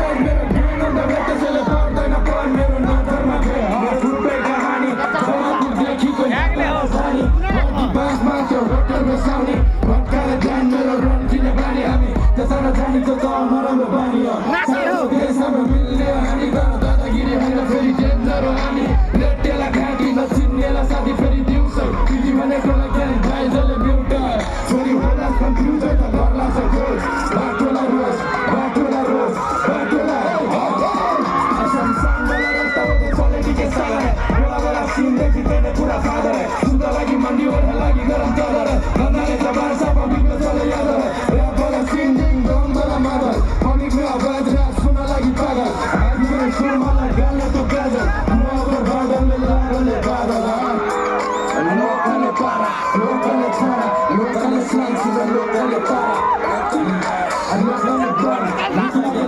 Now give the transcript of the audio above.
side मेरो game अन्त त्यसैले पर्दैन पर मेरो नजरमा मेरो खुट्टै कहानी सबैको देखिको जानी बासमा त्यो होटलमा साउने भट्काएर ध्यान मेरो रन किने बानी हामी त्यसरी जानेको त नराम्रो बानी हो देशमा मिल्ने हानी गर दादागिरी होइन फेरि डेन्जर हो हामी लेटेला घाँटी नचिन्नेला साथी फेरि दिउँसो पिटी भनेकोलाई ज्ञान भाइजले ब्युटा छोरी होला कन्फ्युजन त गर्ला छ गोल बाटोला रोज बाटोला रोज बाटोला असम साङ्गला रस्ताको चलेटी के सागर बोला बोला सिनदेखि तेने पुरा फादर सुन्दा लागि मन्डी ओर्न लागि गरम चदर भन्नाले जबान सबै बिग्न चले यादर ऱ्याप बोला सिन्डिङ गम बोला मादर अमिकमा आवाज रात सुन्न लागि पागल आज मेरो सुर मलाई गाल्न त गाजर म अब बादलले लागले बादल लोकले para, लोकले छाडा लोकले स्लाइस लोकले para